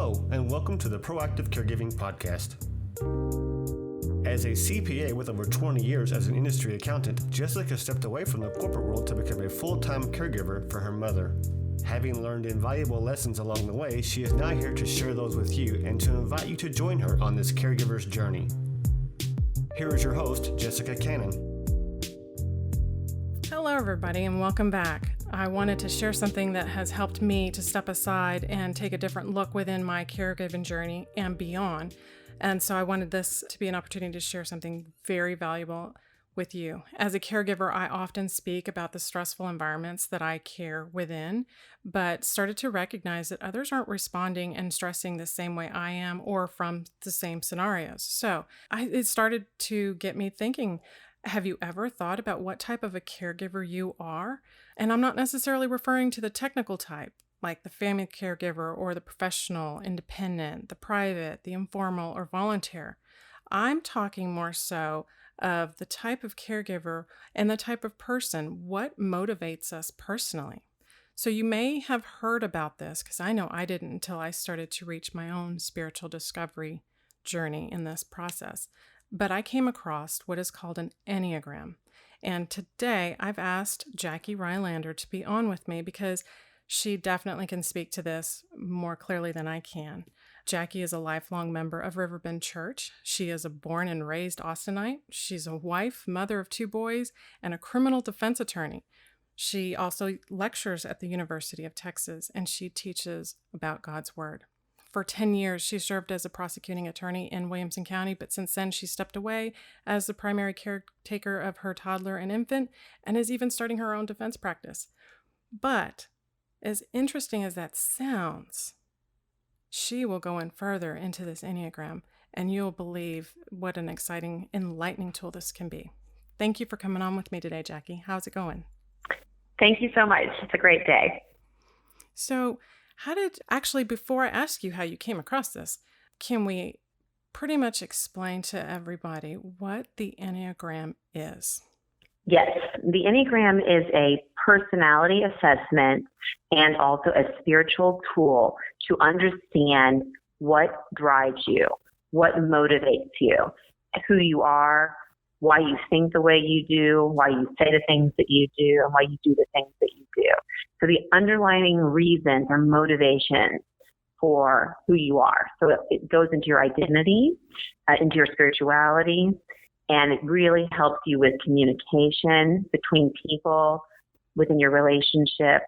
Hello, and welcome to the Proactive Caregiving Podcast. As a CPA with over 20 years as an industry accountant, Jessica stepped away from the corporate world to become a full-time caregiver for her mother. Having learned invaluable lessons along the way, she is now here to share those with you and to invite you to join her on this caregiver's journey. Here is your host, Jessica Cannon. Hello, everybody, and welcome back. I wanted to share something that has helped me to step aside and take a different look within my caregiving journey and beyond. And so I wanted this to be an opportunity to share something very valuable with you. As a caregiver, I often speak about the stressful environments that I care within, but started to recognize that others aren't responding and stressing the same way I am or from the same scenarios. So it started to get me thinking, have you ever thought about what type of a caregiver you are? And I'm not necessarily referring to the technical type, like the family caregiver or the professional, independent, the private, the informal, or volunteer. I'm talking more so of the type of caregiver and the type of person, what motivates us personally. So you may have heard about this, because I know I didn't until I started to reach my own spiritual discovery journey in this process. But I came across what is called an Enneagram. And today I've asked Jackie Rylander to be on with me because she definitely can speak to this more clearly than I can. Jackie is a lifelong member of Riverbend Church. She is a born and raised Austinite. She's a wife, mother of 2 boys, and a criminal defense attorney. She also lectures at the University of Texas, and she teaches about God's Word. For 10 years, she served as a prosecuting attorney in Williamson County, but since then she stepped away as the primary caretaker of her toddler and infant, and is even starting her own defense practice. But as interesting as that sounds, she will go in further into this Enneagram, and you'll believe what an exciting, enlightening tool this can be. Thank you for coming on with me today, Jackie. How's it going? Thank you so much. It's a great day. So, before I ask you how you came across this, can we pretty much explain to everybody what the Enneagram is? Yes, the Enneagram is a personality assessment and also a spiritual tool to understand what drives you, what motivates you, who you are, why you think the way you do, why you say the things that you do, and why you do the things that you do. So the underlying reasons or motivations for who you are. So it goes into your identity, into your spirituality, and it really helps you with communication between people, within your relationships,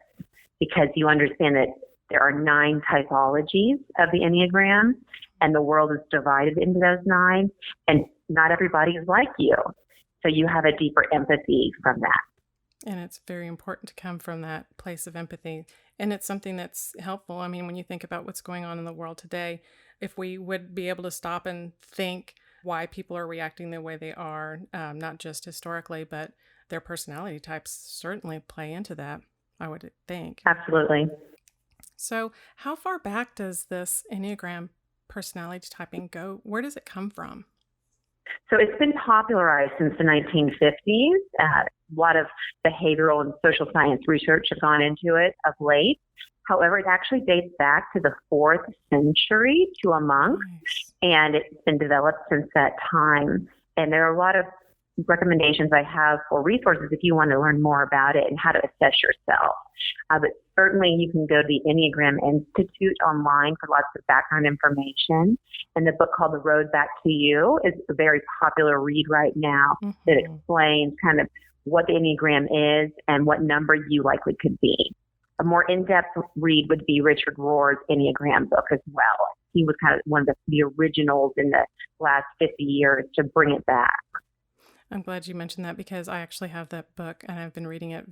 because you understand that there are 9 typologies of the Enneagram, and the world is divided into those 9, and not everybody is like you. So you have a deeper empathy from that. And it's very important to come from that place of empathy. And it's something that's helpful. I mean, when you think about what's going on in the world today, if we would be able to stop and think why people are reacting the way they are, not just historically, but their personality types certainly play into that, I would think. Absolutely. So how far back does this Enneagram personality typing go? Where does it come from? So it's been popularized since the 1950s. A lot of behavioral and social science research have gone into it of late. However, it actually dates back to the 4th century to a monk, and it's been developed since that time. And there are a lot of recommendations I have for resources if you want to learn more about it and how to assess yourself. But certainly you can go to the Enneagram Institute online for lots of background information. And the book called The Road Back to You is a very popular read right now that explains kind of what the Enneagram is and what number you likely could be. A more in-depth read would be Richard Rohr's Enneagram book as well. He was kind of one of the originals in the last 50 years to bring it back. I'm glad you mentioned that because I actually have that book and I've been reading it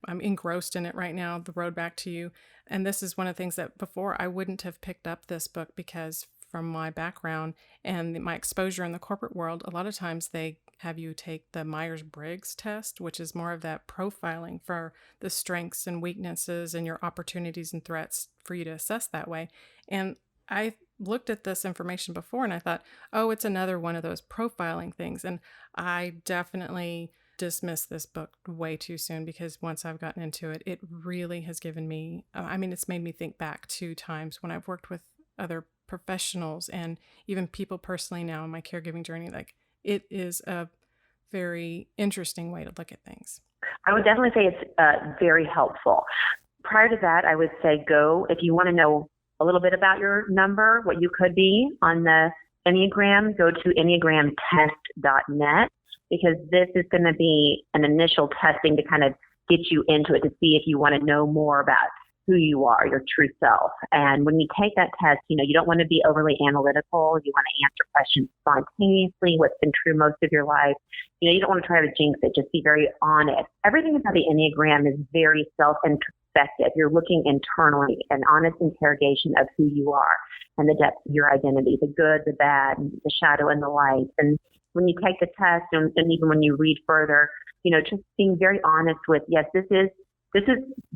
I'm engrossed in it right now, The Road Back to You. And this is one of the things that before I wouldn't have picked up this book because from my background and my exposure in the corporate world, a lot of times they have you take the Myers-Briggs test, which is more of that profiling for the strengths and weaknesses and your opportunities and threats for you to assess that way. And I looked at this information before and I thought, oh, it's another one of those profiling things. And I definitely dismissed this book way too soon because once I've gotten into it, it really has given me, it's made me think back to times when I've worked with other professionals and even people personally now in my caregiving journey. Like, it is a very interesting way to look at things. I would definitely say it's very helpful. Prior to that, I would say if you want to know a little bit about your number, what you could be on the Enneagram, go to enneagramtest.net, because this is going to be an initial testing to kind of get you into it, to see if you want to know more about who you are, your true self. And when you take that test, you don't want to be overly analytical. You want to answer questions spontaneously, what's been true most of your life. You don't want to try to jinx it. Just be very honest. Everything about the Enneagram is very self-introspective. You're looking internally, an honest interrogation of who you are and the depth of your identity, the good, the bad, the shadow and the light. And when you take the test, and even when you read further, just being very honest with, yes, this is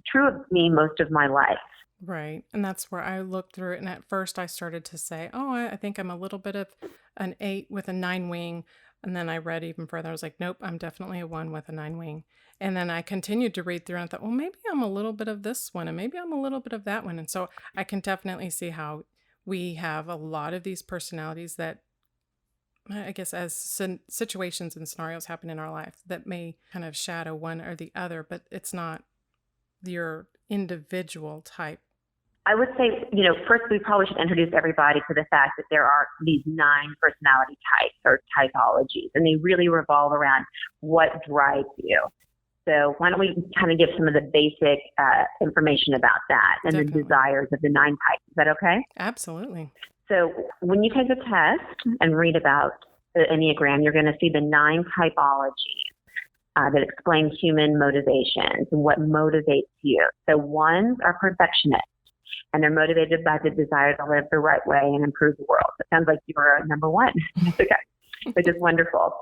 true of me most of my life. Right. And that's where I looked through it. And at first I started to say, oh, I think I'm a little bit of an 8 with a 9 wing. And then I read even further. I was like, nope, I'm definitely a 1 with a 9 wing. And then I continued to read through and I thought, well, maybe I'm a little bit of this one and maybe I'm a little bit of that one. And so I can definitely see how we have a lot of these personalities that, I guess, as situations and scenarios happen in our life that may kind of shadow one or the other, but it's not your individual type. I would say, first we probably should introduce everybody to the fact that there are these 9 personality types or typologies, and they really revolve around what drives you. So why don't we kind of give some of the basic information about that and Definitely. the desires of the 9 types. Is that okay? Absolutely. So when you take a test and read about the Enneagram, you're going to see the 9 typologies that explain human motivations and what motivates you. So 1s are perfectionists, and they're motivated by the desire to live the right way and improve the world. It sounds like you're number 1. Okay, which is wonderful.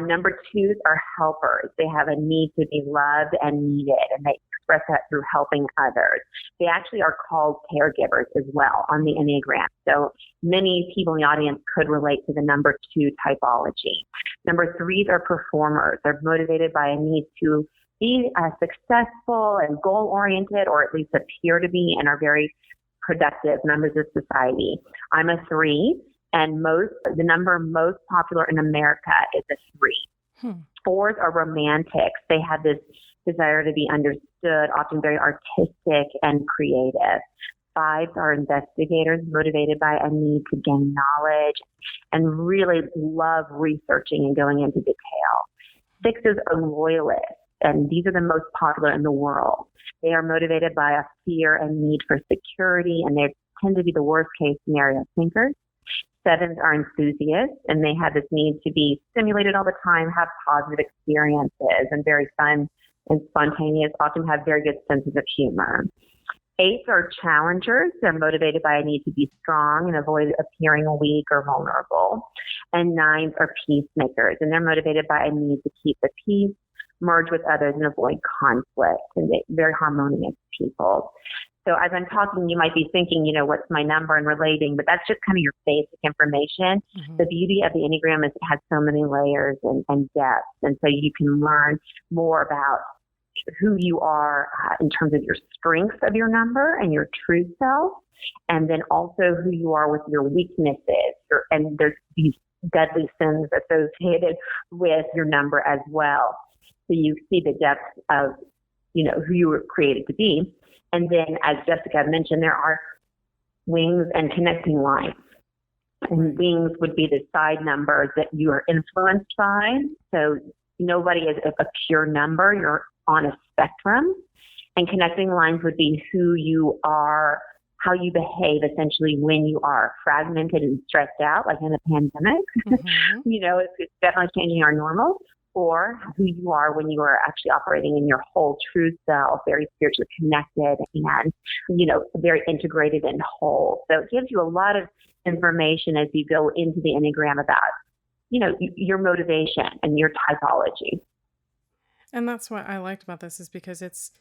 Number 2s are helpers. They have a need to be loved and needed, and they express that through helping others. They actually are called caregivers as well on the Enneagram. So many people in the audience could relate to the number 2 typology. Number 3s are performers. They're motivated by a need to be successful and goal-oriented, or at least appear to be, and are very productive members of society. I'm a 3, and the number most popular in America is a 3. 4s are romantics. They have this desire to be understood, often very artistic and creative. 5s are investigators, motivated by a need to gain knowledge and really love researching and going into detail. 6s are loyalists, and these are the most popular in the world. They are motivated by a fear and need for security, and they tend to be the worst case scenario thinkers. 7s are enthusiasts, and they have this need to be stimulated all the time, have positive experiences, and very fun and spontaneous, often have very good senses of humor. 8s are challengers. They're motivated by a need to be strong and avoid appearing weak or vulnerable. And 9s are peacemakers, and they're motivated by a need to keep the peace, merge with others, and avoid conflict, and they're very harmonious people. So as I'm talking, you might be thinking, what's my number and relating, but that's just kind of your basic information. Mm-hmm. The beauty of the Enneagram is it has so many layers and depths, and so you can learn more about who you are in terms of your strengths of your number and your true self, and then also who you are with your weaknesses. And there's these deadly sins associated with your number as well. So you see the depth of, who you were created to be. And then, as Jessica mentioned, there are wings and connecting lines. And wings would be the side numbers that you are influenced by. So nobody is a pure number. You're on a spectrum. And connecting lines would be who you are, how you behave essentially when you are fragmented and stressed out, like in a pandemic. Mm-hmm. It's definitely changing our normal. Or who you are when you are actually operating in your whole true self, very spiritually connected and, very integrated and whole. So it gives you a lot of information as you go into the Enneagram about, your motivation and your typology. And that's what I liked about this, is because it's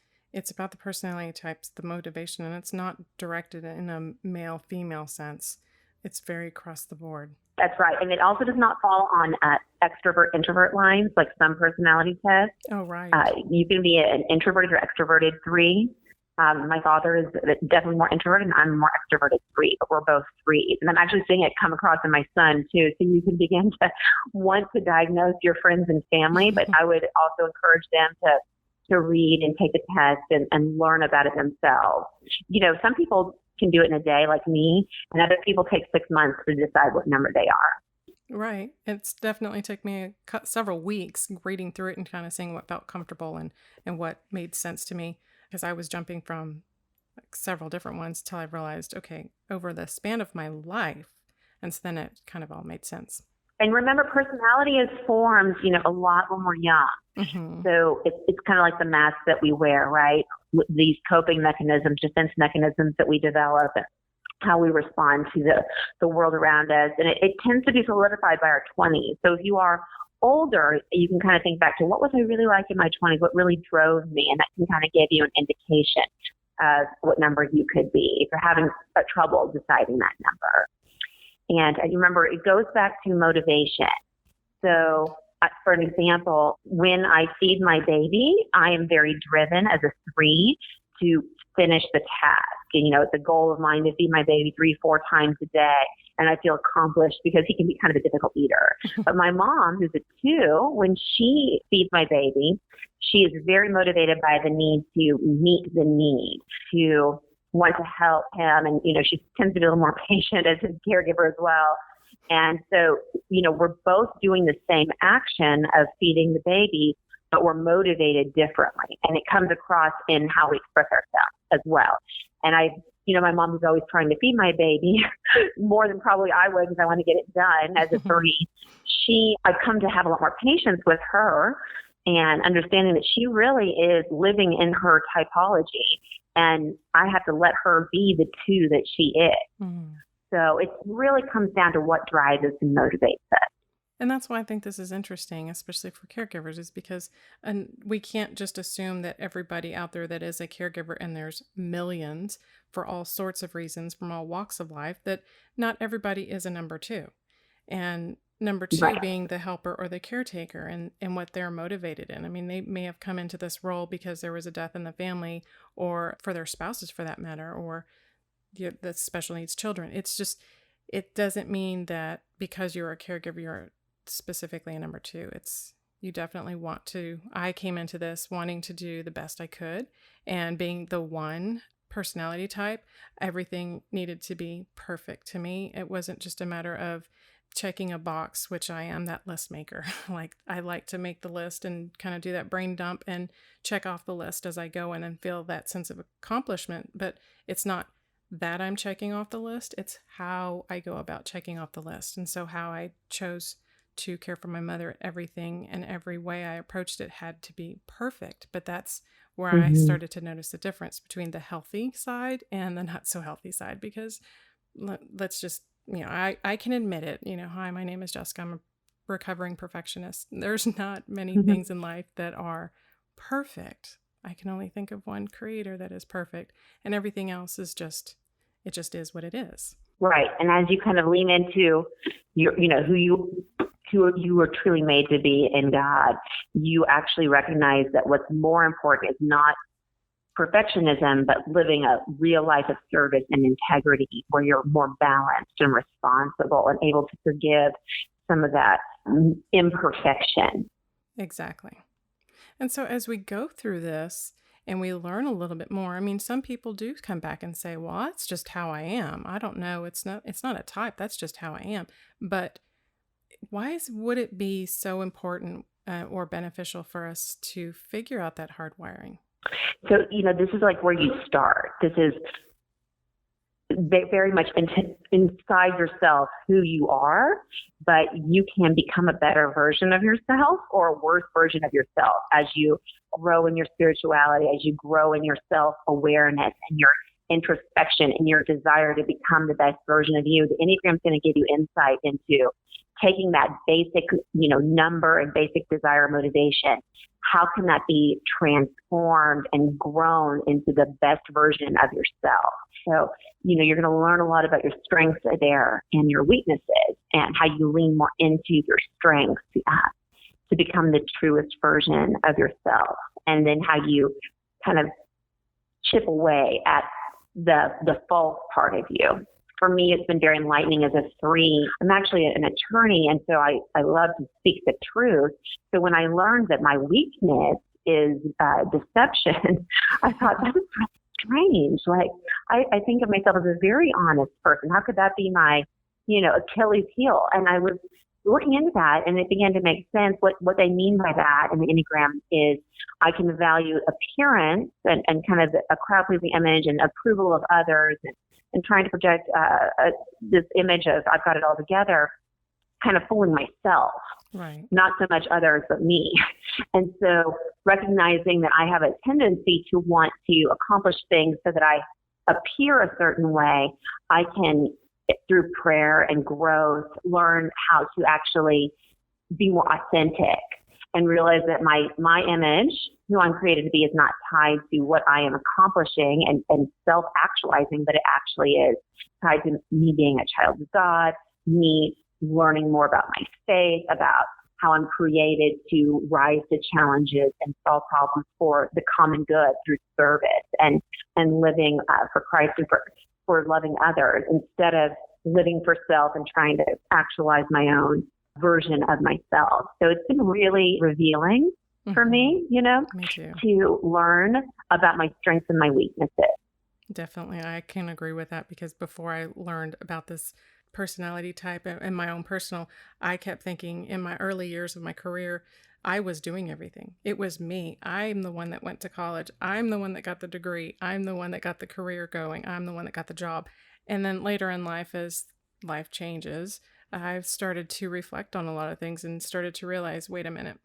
about the personality types, the motivation, and it's not directed in a male-female sense. It's very across the board. That's right. And it also does not fall on extrovert-introvert lines like some personality tests. Oh, right. You can be an introverted or extroverted 3. My father is definitely more introverted and I'm more extroverted 3, but we're both 3s. And I'm actually seeing it come across in my son too. So you can begin to want to diagnose your friends and family, but I would also encourage them to read and take a test and learn about it themselves. Some people can do it in a day like me, and other people take 6 months to decide what number they are. Right. It's definitely took me several weeks reading through it and kind of seeing what felt comfortable and what made sense to me, because I was jumping from several different ones till I realized, okay, over the span of my life. And so then it kind of all made sense. And remember, personality is formed, a lot when we're young. Mm-hmm. So it's kind of like the mask that we wear, right? These coping mechanisms, defense mechanisms that we develop, and how we respond to the world around us. And it tends to be solidified by our 20s. So if you are older, you can kind of think back to what was I really like in my 20s, what really drove me, and that can kind of give you an indication of what number you could be if you're having trouble deciding that number. And you remember, it goes back to motivation. So for an example, when I feed my baby, I am very driven as a 3 to finish the task. And, it's a goal of mine to feed my baby 3-4 times a day. And I feel accomplished because he can be kind of a difficult eater. But my mom, who's a 2, when she feeds my baby, she is very motivated by the need to meet the need, to want to help him. And, she tends to be a little more patient as his caregiver as well. And so, we're both doing the same action of feeding the baby, but we're motivated differently. And it comes across in how we express ourselves as well. And my mom was always trying to feed my baby more than probably I would, because I want to get it done as a 3. I've come to have a lot more patience with her and understanding that she really is living in her typology. And I have to let her be the 2 that she is. Mm. So it really comes down to what drives us and motivates us. And that's why I think this is interesting, especially for caregivers, is because we can't just assume that everybody out there that is a caregiver, and there's millions for all sorts of reasons from all walks of life, that not everybody is a number 2. And number 2 right. being the helper or the caretaker and what they're motivated in. I mean, they may have come into this role because there was a death in the family, or for their spouses for that matter, or the special needs children. It's just, it doesn't mean that because you're a caregiver, you're specifically a number 2. You definitely want to. I came into this wanting to do the best I could, and being the 1 personality type, everything needed to be perfect to me. It wasn't just a matter of checking a box, which I am that list maker. Like, I like to make the list and kind of do that brain dump and check off the list as I go in and feel that sense of accomplishment. But it's not that I'm checking off the list, it's how I go about checking off the list. And so how I chose to care for my mother, everything and every way I approached it had to be perfect. But that's where I started to notice the difference between the healthy side and the not so healthy side, because let's just, I can admit it, hi, my name is Jessica. I'm a recovering perfectionist. There's not many things in life that are perfect. I can only think of one creator that is perfect, and everything else is it just is what it is. Right. And as you kind of lean into your, who you were truly made to be in God, you actually recognize that what's more important is not perfectionism, but living a real life of service and integrity, where you're more balanced and responsible and able to forgive some of that imperfection. Exactly. And so as we go through this and we learn a little bit more, I mean, some people do come back and say, well, that's just how I am. I don't know. It's not a type. That's just how I am. But would it be so important or beneficial for us to figure out that hardwiring? So, this is like where you start. This is very much inside yourself who you are, but you can become a better version of yourself or a worse version of yourself as you grow in your spirituality, as you grow in your self-awareness and your introspection and your desire to become the best version of you. The Enneagram is going to give you insight into taking that basic, number and basic desire, motivation. How can that be transformed and grown into the best version of yourself? So, you're going to learn a lot about your strengths there and your weaknesses, and how you lean more into your strengths to become the truest version of yourself. And then how you kind of chip away at the false part of you. For me, it's been very enlightening as a 3. I'm actually an attorney, and so I love to speak the truth. So when I learned that my weakness is deception, I thought, that was strange. Like, I think of myself as a very honest person. How could that be my, Achilles heel? And I was looking into that, and it began to make sense. What they mean by that in the Enneagram is I can value appearance and kind of a crowd-pleasing image and approval of others and trying to project this image of I've got it all together, kind of fooling myself, right? Not so much others, but me. And so recognizing that I have a tendency to want to accomplish things so that I appear a certain way, I can, through prayer and growth, learn how to actually be more authentic and realize that my image, who I'm created to be, is not tied to what I am accomplishing and self-actualizing, but it actually is tied to me being a child of God, me learning more about my faith, about how I'm created to rise to challenges and solve problems for the common good through service and living for Christ and for loving others instead of living for self and trying to actualize my own version of myself. So it's been really revealing for me, Me too. to learn about my strengths and my weaknesses. Definitely. I can agree with that because before I learned about this personality type and my own personal, I kept thinking in my early years of my career, I was doing everything. It was me. I'm the one that went to college. I'm the one that got the degree. I'm the one that got the career going. I'm the one that got the job. And then later in life, as life changes, I've started to reflect on a lot of things and started to realize, wait a minute,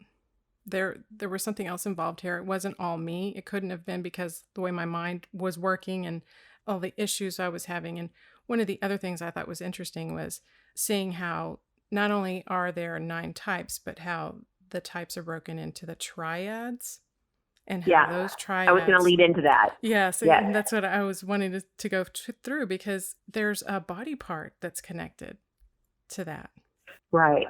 there was something else involved here. It wasn't all me. It couldn't have been because the way my mind was working and all the issues I was having. And one of the other things I thought was interesting was seeing how not only are there 9 types, but how the types are broken into the triads and how those triads. I was going to lead into that. Yes. Yes. And that's what I was wanting to go through because there's a body part that's connected to that. Right.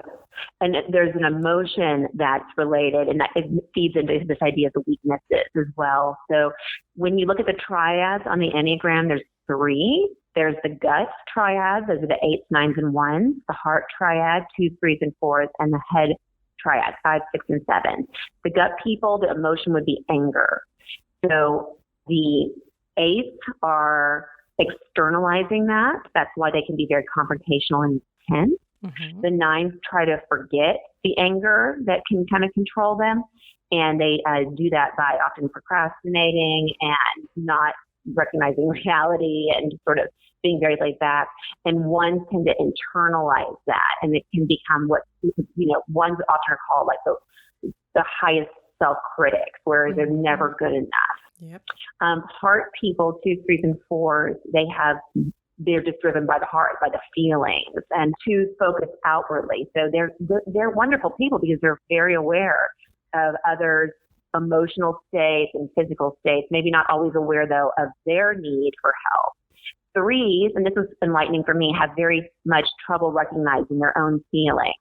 And there's an emotion that's related, and that it feeds into this idea of the weaknesses as well. So when you look at the triads on the Enneagram, there's 3. There's the gut triad, those are the 8s, 9s, and 1s, the heart triad, 2s, 3s, and 4s, and the head triad, 5, 6, and 7. The gut people, the emotion would be anger. So the 8s are externalizing that. That's why they can be very confrontational and intense. Mm-hmm. The 9s try to forget the anger that can kind of control them, and they do that by often procrastinating and not recognizing reality and sort of being very laid back. And 1s tend to internalize that, and it can become what 1s often are called like the highest self-critics, where they're never good enough. Yep. Heart people, 2s, 3s, and 4s, they're just driven by the heart, by the feelings, and 2s focus outwardly. So they're wonderful people because they're very aware of others' emotional states and physical states, maybe not always aware, though, of their need for help. 3s, and this was enlightening for me, have very much trouble recognizing their own feelings.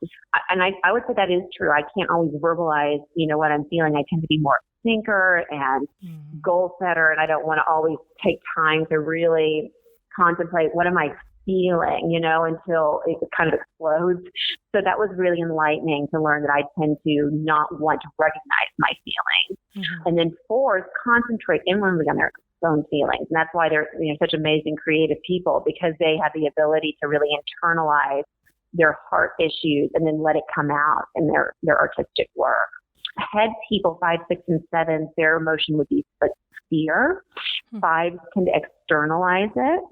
And I would say that is true. I can't always verbalize, what I'm feeling. I tend to be more thinker and goal setter, and I don't want to always take time to really contemplate what am I feeling, until it kind of explodes. So that was really enlightening to learn that I tend to not want to recognize my feelings. Mm-hmm. And then 4s concentrate inwardly on their own feelings. And that's why they're such amazing creative people, because they have the ability to really internalize their heart issues and then let it come out in their artistic work. Head people, 5, 6, and 7, their emotion would be like fear. 5s tend to externalize it.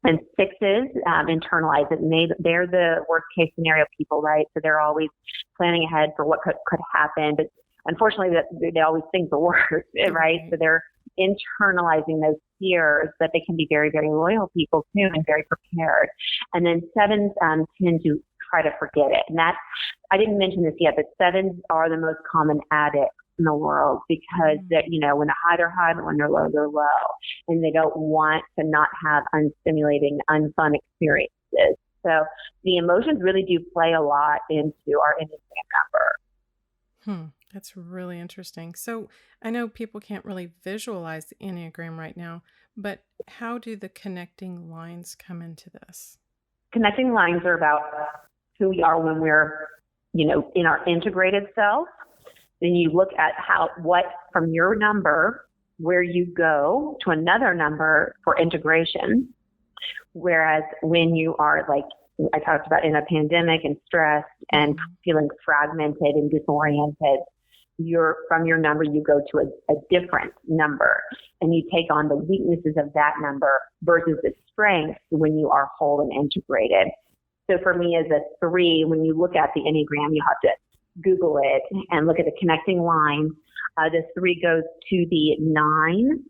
And 6s internalize it, and they're the worst case scenario people, right? So they're always planning ahead for what could happen, but unfortunately, they always think the worst, right? So they're internalizing those fears, but they can be very, very loyal people too, and very prepared. And then 7s tend to try to forget it, and that I didn't mention this yet, but 7s are the most common addicts in the world because that when they're high, they're high, but when they're low, and they don't want to not have unstimulating, unfun experiences. So the emotions really do play a lot into our Enneagram number. That's really interesting. So I know people can't really visualize the Enneagram right now, but how do the connecting lines come into this? Connecting lines are about who we are when we're, in our integrated self. Then you look at what from your number, where you go to another number for integration. Whereas when you are, like I talked about, in a pandemic and stressed and feeling fragmented and disoriented, from your number, you go to a different number and you take on the weaknesses of that number versus the strengths when you are whole and integrated. So for me as a 3, when you look at the Enneagram, you have to Google it and look at the connecting line. The 3 goes to the 9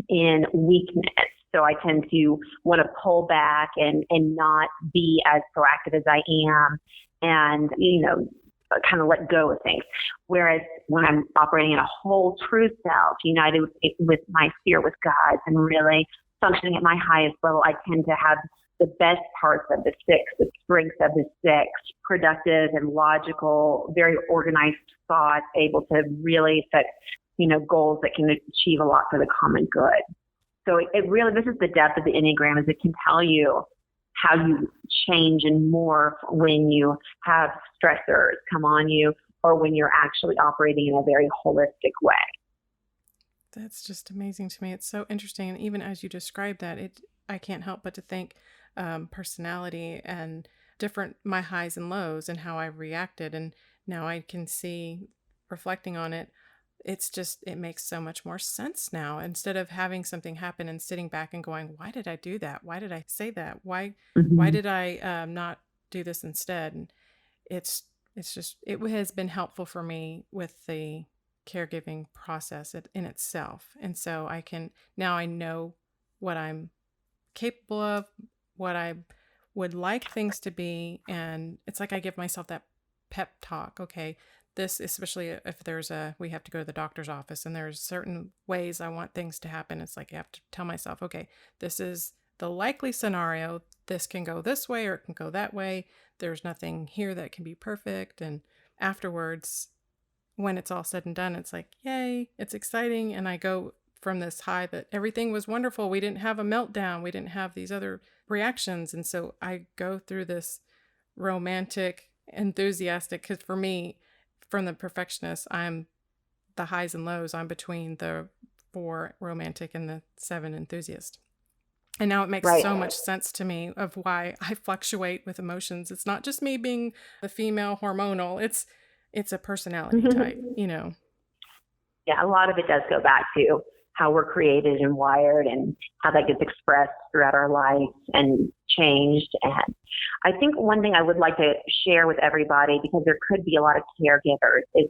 in weakness. So I tend to want to pull back and not be as proactive as I am and, kind of let go of things. Whereas when I'm operating in a whole true self, united with my spirit with God and really functioning at my highest level, I tend to have the best parts of the 6, the strengths of the 6, productive and logical, very organized thoughts, able to really set, goals that can achieve a lot for the common good. So it really, this is the depth of the Enneagram, is it can tell you how you change and morph when you have stressors come on you or when you're actually operating in a very holistic way. That's just amazing to me. It's so interesting. And even as you describe that, I can't help but to think personality and my highs and lows and how I reacted. And now I can see, reflecting on it, it makes so much more sense now. Instead of having something happen and sitting back and going, why did I do that? Why did I say that? Why did I not do this instead? And it has been helpful for me with the caregiving process in itself. And so I know what I'm capable of, what I would like things to be. And it's like I give myself that pep talk. Okay, this, especially if we have to go to the doctor's office and there's certain ways I want things to happen. It's like I have to tell myself, okay, this is the likely scenario. This can go this way or it can go that way. There's nothing here that can be perfect. And afterwards, when it's all said and done, it's like, yay, it's exciting. And I go from this high that everything was wonderful. We didn't have a meltdown. We didn't have these other reactions. And so I go through this romantic, enthusiastic, because for me, from the perfectionist, I'm the highs and lows. I'm between the 4 romantic and the 7 enthusiast. And now it makes so much sense to me of why I fluctuate with emotions. It's not just me being the female hormonal. It's a personality type, Yeah, a lot of it does go back to how we're created and wired and how that gets expressed throughout our lives and changed. And I think one thing I would like to share with everybody, because there could be a lot of caregivers, is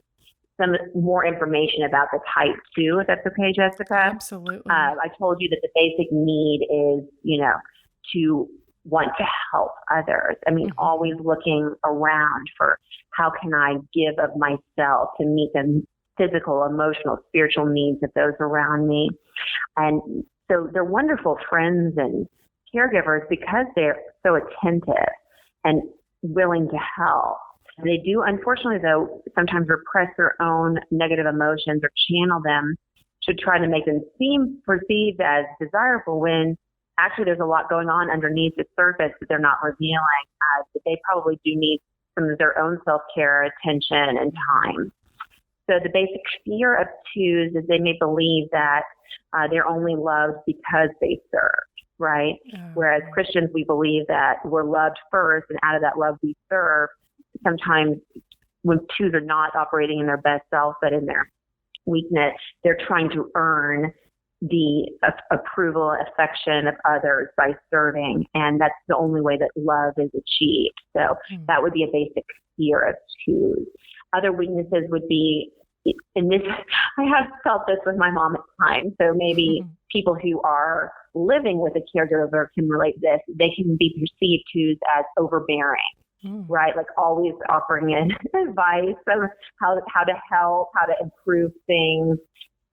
some more information about the type 2, if that's okay, Jessica. Absolutely. I told you that the basic need is, to want to help others. I mean, always looking around for how can I give of myself to meet the physical, emotional, spiritual needs of those around me. And so they're wonderful friends and caregivers because they're so attentive and willing to help. They do, unfortunately, though, sometimes repress their own negative emotions or channel them to try to make them seem perceived as desirable when actually there's a lot going on underneath the surface that they're not revealing. But they probably do need some of their own self-care, attention, and time. So the basic fear of 2s is they may believe that they're only loved because they serve, right? Whereas Christians, we believe that we're loved first, and out of that love we serve. Sometimes when 2s are not operating in their best self, but in their weakness, they're trying to earn the approval, affection of others by serving. And that's the only way that love is achieved. So that would be a basic fear of 2s. Other weaknesses would be, and this, I have felt this with my mom at times. So maybe people who are living with a caregiver can relate to this. They can be perceived 2s as overbearing. Right? Like always offering in advice of how to help, how to improve things.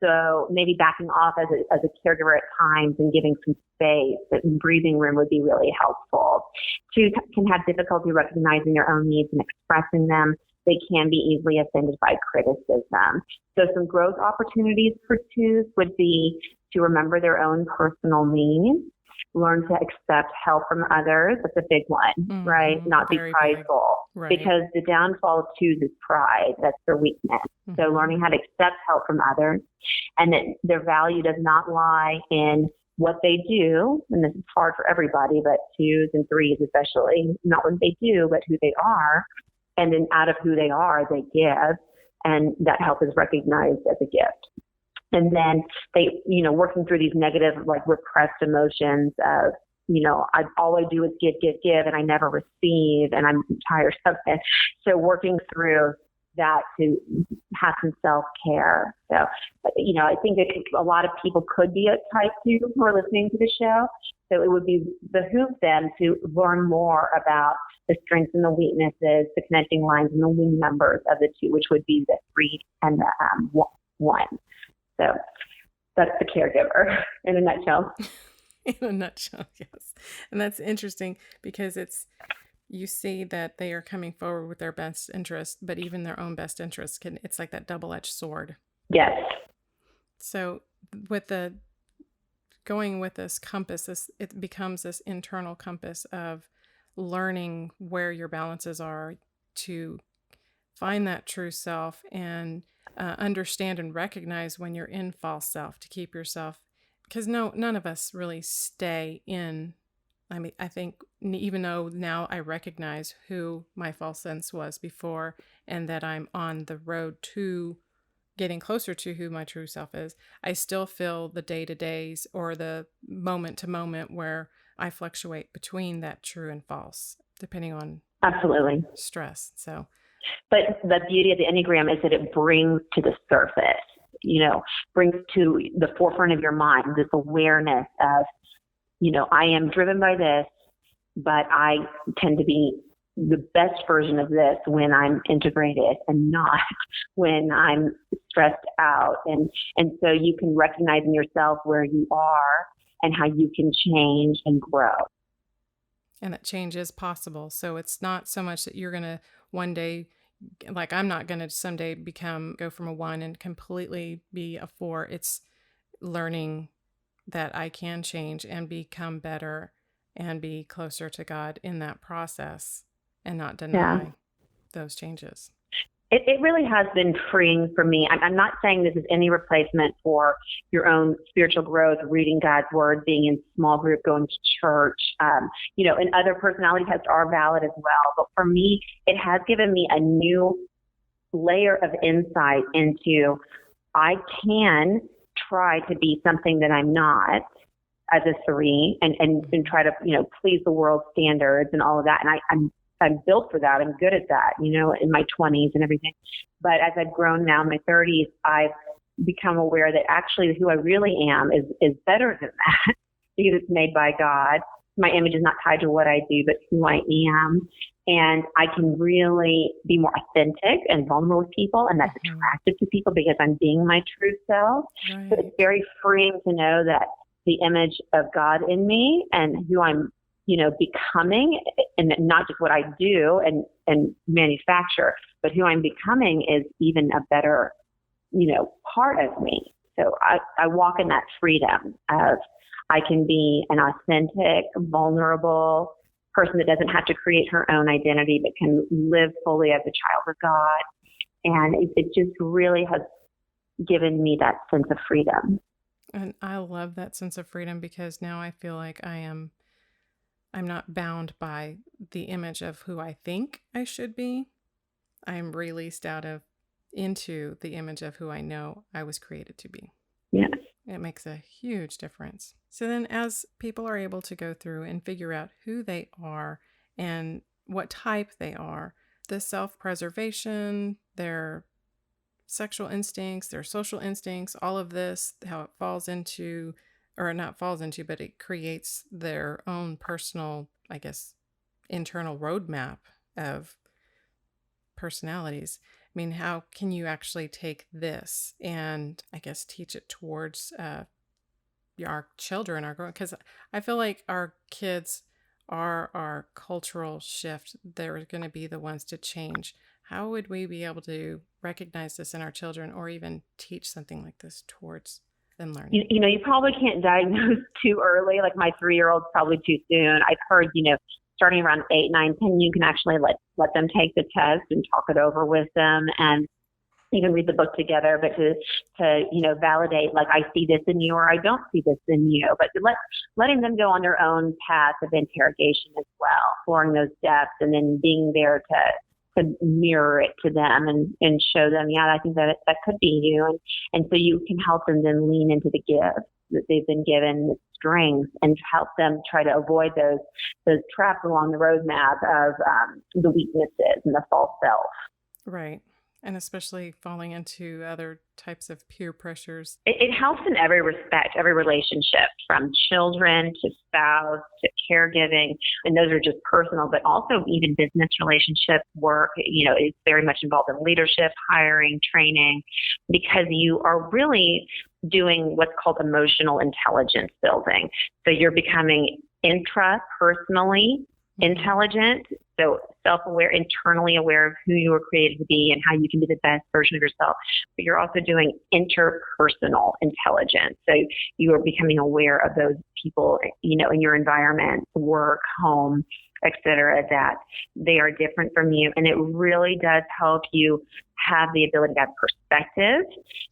So maybe backing off as a caregiver at times and giving some space and breathing room would be really helpful. 2s can have difficulty recognizing their own needs and expressing them. they can be easily offended by criticism. So some growth opportunities for twos would be to remember their own personal needs, learn to accept help from others. That's a big one, right? Not be prideful. Right. Because the downfall of twos is pride. That's their weakness. So learning how to accept help from others, and that their value does not lie in what they do, and this is hard for everybody, but twos and threes especially, not what they do, but who they are. And then out of who they are, they give, and that help is recognized as a gift. And then they, working through these negative, like repressed emotions of, all I do is give, and I never receive, and I'm tired of it. So working through that to have some self-care. So, I think a lot of people could be a type 2 who are listening to the show. So it would behoove them to learn more about the strengths and the weaknesses, the connecting lines and the wing numbers of the 2, which would be the 3 and the 1. So that's the caregiver in a nutshell. In a nutshell, yes. And that's interesting because you see that they are coming forward with their best interest, but even their own best interest it's like that double-edged sword. Yes. So with going with this compass, it becomes this internal compass of learning where your balances are to find that true self and understand and recognize when you're in false self, to keep yourself, because none of us really stay in. I mean, I think even though now I recognize who my false sense was before and that I'm on the road to getting closer to who my true self is, I still feel the day-to-days or the moment-to-moment where I fluctuate between that true and false, depending on absolutely stress. So, but the beauty of the Enneagram is that it brings to the surface, brings to the forefront of your mind this awareness of, I am driven by this, but I tend to be the best version of this when I'm integrated and not when I'm stressed out. And so you can recognize in yourself where you are and how you can change and grow. And that change is possible. So it's not so much that you're going to one day, like I'm not going to someday go from a 1 and completely be a 4. It's learning that I can change and become better and be closer to God in that process and not deny those changes. It really has been freeing for me. I'm not saying this is any replacement for your own spiritual growth, reading God's word, being in small group, going to church, and other personality tests are valid as well. But for me, it has given me a new layer of insight into I can try to be something that I'm not as a 3 and try to, please the world's standards and all of that. And I'm built for that. I'm good at that, in my 20s and everything. But as I've grown now in my 30s, I've become aware that actually who I really am is better than that because it's made by God. My image is not tied to what I do, but who I am. And I can really be more authentic and vulnerable with people. And that's attractive to people because I'm being my true self. Right. So it's very freeing to know that the image of God in me and who I'm becoming, and not just what I do and manufacture, but who I'm becoming is even a better, part of me. So I walk in that freedom of I can be an authentic, vulnerable person that doesn't have to create her own identity, but can live fully as a child of God. And it just really has given me that sense of freedom. And I love that sense of freedom because now I feel like I'm not bound by the image of who I think I should be. I'm released into the image of who I know I was created to be. Yes. It makes a huge difference. So then as people are able to go through and figure out who they are and what type they are, the self-preservation, their sexual instincts, their social instincts, all of this, how it falls into, or not falls into, but it creates their own personal, I guess, internal roadmap of personalities. I mean, how can you actually take this and, I guess, teach it towards our children, because I feel like our kids are our cultural shift. They're going to be the ones to change How would we be able to recognize this in our children or even teach something like this towards them learning? You probably can't diagnose too early. Like my 3-year-old's probably too soon. I've heard, starting around 8, 9, 10, you can actually let them take the test and talk it over with them, and you can read the book together. But to validate, like, I see this in you or I don't see this in you. But letting them go on their own path of interrogation as well, exploring those depths, and then being there to mirror it to them and show them, I think that could be you. And so you can help them then lean into the gifts that they've been given, the strengths, and help them try to avoid those traps along the roadmap of the weaknesses and the false self. Right. And especially falling into other types of peer pressures. It helps in every respect, every relationship, from children to spouse to caregiving. And those are just personal, but also even business relationships, work, it's very much involved in leadership, hiring, training, because you are really doing what's called emotional intelligence building. So you're becoming intrapersonally intelligent, so self-aware, internally aware of who you were created to be and how you can be the best version of yourself. But you're also doing interpersonal intelligence. So you are becoming aware of those people, in your environment, work, home, etc., that they are different from you. And it really does help you have the ability to have perspective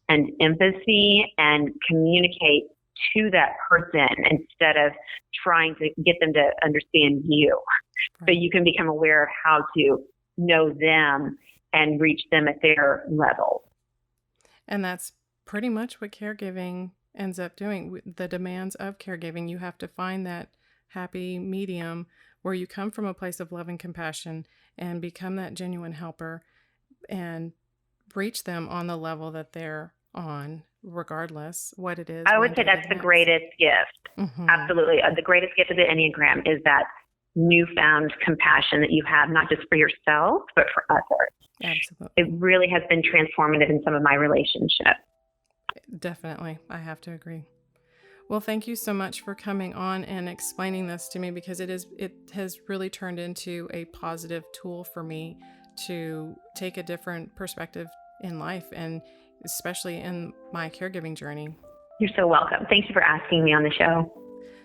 and empathy and communicate to that person instead of trying to get them to understand you. Right. So you can become aware of how to know them and reach them at their level. And that's pretty much what caregiving ends up doing. The demands of caregiving, you have to find that happy medium where you come from a place of love and compassion and become that genuine helper and reach them on the level that they're on, regardless what it is. I would say that's the greatest gift. Mm-hmm. Absolutely. The greatest gift of the Enneagram is that newfound compassion that you have, not just for yourself, but for others. Absolutely. It really has been transformative in some of my relationships. Definitely. I have to agree. Well, thank you so much for coming on and explaining this to me, because it has really turned into a positive tool for me to take a different perspective in life, and especially in my caregiving journey. You're so welcome. Thank you for asking me on the show.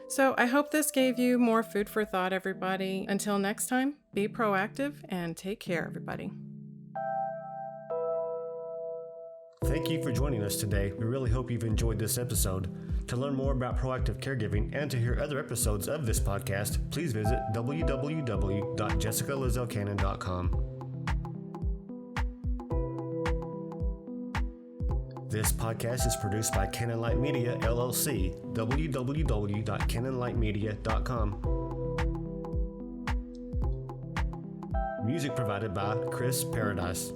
So I hope this gave you more food for thought, everybody. Until next time, be proactive and take care, everybody. Thank you for joining us today. We really hope you've enjoyed this episode. To learn more about proactive caregiving and to hear other episodes of this podcast, please visit www.jessicalazelcannon.com. This podcast is produced by Cannon Light Media, LLC, www.cannonlightmedia.com. Music provided by Chris Paradise.